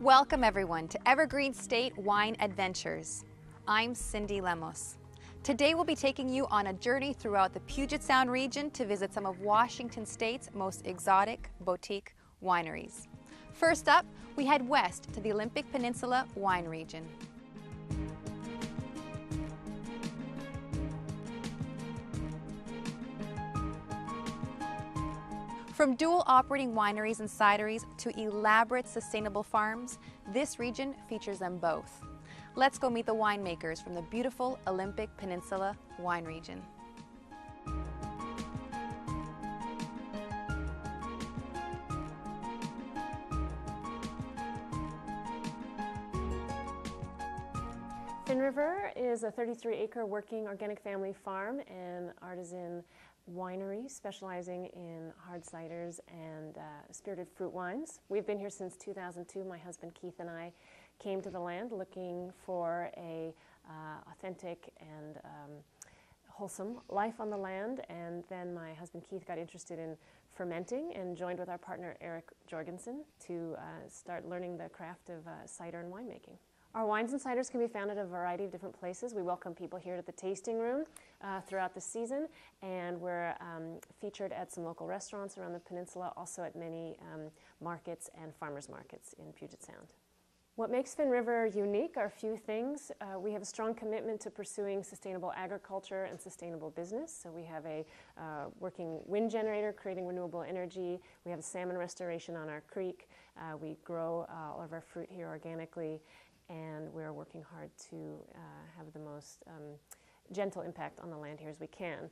Welcome everyone to Evergreen State Wine Adventures. I'm Cindy Lemos. Today we'll be taking you on a journey throughout the Puget Sound region to visit some of Washington State's most exotic boutique wineries. First up, we head west to the Olympic Peninsula wine region. From dual operating wineries and cideries to elaborate sustainable farms, this region features them both. Let's go meet the winemakers from the beautiful Olympic Peninsula wine region. Fin River is a 33-acre working organic family farm and artisan winery specializing in hard ciders and spirited fruit wines. We've been here since 2002. My husband Keith and I came to the land looking for a authentic and wholesome life on the land, and then my husband Keith got interested in fermenting and joined with our partner Eric Jorgensen to start learning the craft of cider and winemaking. Our wines and ciders can be found at a variety of different places. We welcome people here to the tasting room throughout the season, and we're featured at some local restaurants around the peninsula, also at many markets and farmers markets in Puget Sound. What makes Fin River unique are a few things. We have a strong commitment to pursuing sustainable agriculture and sustainable business. So we have a working wind generator creating renewable energy. We have a salmon restoration on our creek. We grow all of our fruit here organically, and we're working hard to have the most gentle impact on the land here as we can.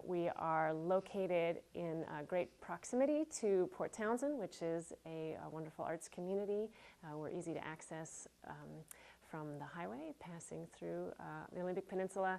We are located in great proximity to Port Townsend, which is a wonderful arts community. We're easy to access from the highway passing through the Olympic Peninsula,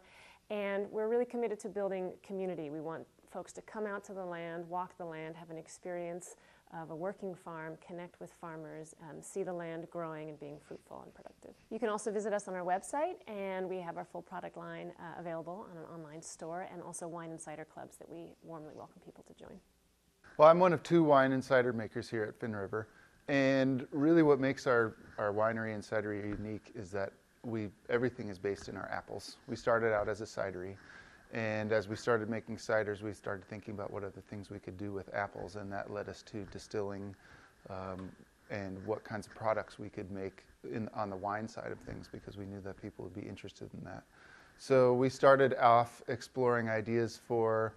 and we're really committed to building community. We want folks to come out to the land, walk the land, have an experience of a working farm, connect with farmers, see the land growing and being fruitful and productive. You can also visit us on our website, and we have our full product line available on an online store, and also wine and cider clubs that we warmly welcome people to join. Well, I'm one of two wine and cider makers here at Fin River, and really what makes our winery and cidery unique is that everything is based in our apples. We started out as a cidery, and as we started making ciders, we started thinking about what other things we could do with apples, and that led us to distilling and what kinds of products we could make on the wine side of things, because we knew that people would be interested in that. So we started off exploring ideas for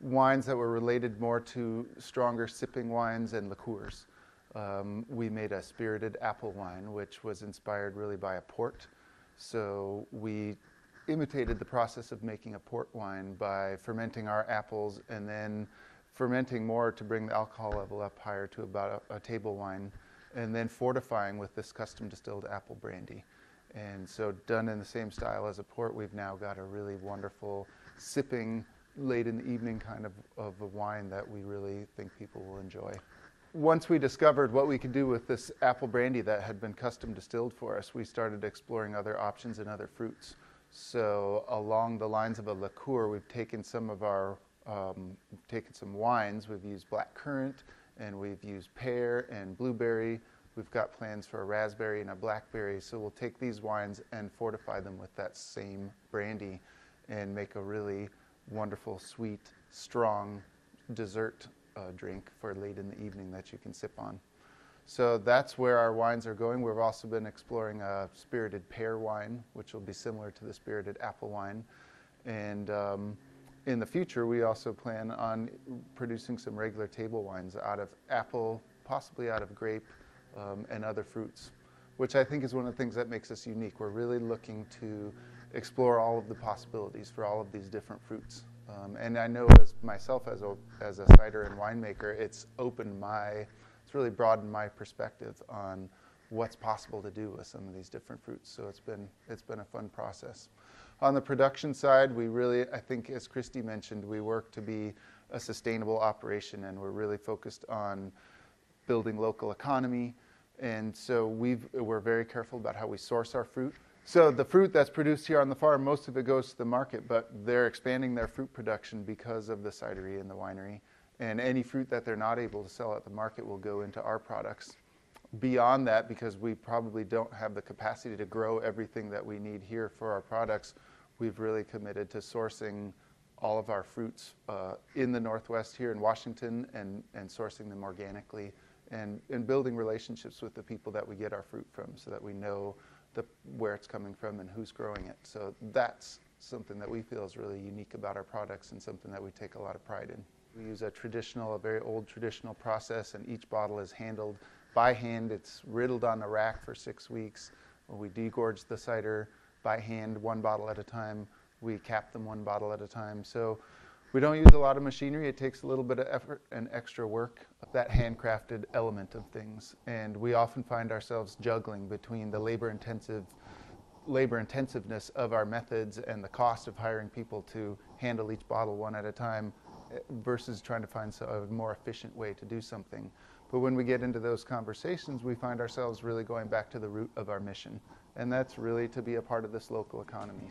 wines that were related more to stronger sipping wines and liqueurs. We made a spirited apple wine, which was inspired really by a port. So we imitated the process of making a port wine by fermenting our apples and then fermenting more to bring the alcohol level up higher to about a table wine, and then fortifying with this custom distilled apple brandy. And so done in the same style as a port, we've now got a really wonderful sipping late in the evening kind of a wine that we really think people will enjoy. Once we discovered what we could do with this apple brandy that had been custom distilled for us, we started exploring other options and other fruits. So along the lines of a liqueur, we've taken some of our, taken some wines. We've used black currant, and we've used pear and blueberry. We've got plans for a raspberry and a blackberry. So we'll take these wines and fortify them with that same brandy and make a really wonderful, sweet, strong dessert drink for late in the evening that you can sip on. So that's where our wines are going. We've also been exploring a spirited pear wine, which will be similar to the spirited apple wine. And in the future, we also plan on producing some regular table wines out of apple, possibly out of grape, and other fruits, which I think is one of the things that makes us unique. We're really looking to explore all of the possibilities for all of these different fruits. And I know as myself as a cider and winemaker, it's really broadened my perspective on what's possible to do with some of these different fruits. So it's been a fun process. On the production side, we really, I think as Christy mentioned, we work to be a sustainable operation, and we're really focused on building local economy. And so we're very careful about how we source our fruit. So the fruit that's produced here on the farm, most of it goes to the market, but they're expanding their fruit production because of the cidery and the winery. And any fruit that they're not able to sell at the market will go into our products. beyond that, because we probably don't have the capacity to grow everything that we need here for our products, we've really committed to sourcing all of our fruits in the Northwest here in Washington and sourcing them organically and building relationships with the people that we get our fruit from so that we know where it's coming from and who's growing it. So that's something that we feel is really unique about our products and something that we take a lot of pride in. We use a very old traditional process, and each bottle is handled by hand. It's riddled on a rack for 6 weeks. We degorge the cider by hand, one bottle at a time. We cap them one bottle at a time. So we don't use a lot of machinery. It takes a little bit of effort and extra work, that handcrafted element of things. And we often find ourselves juggling between the labor intensiveness of our methods and the cost of hiring people to handle each bottle one at a time versus trying to find a more efficient way to do something. But when we get into those conversations, we find ourselves really going back to the root of our mission, and that's really to be a part of this local economy.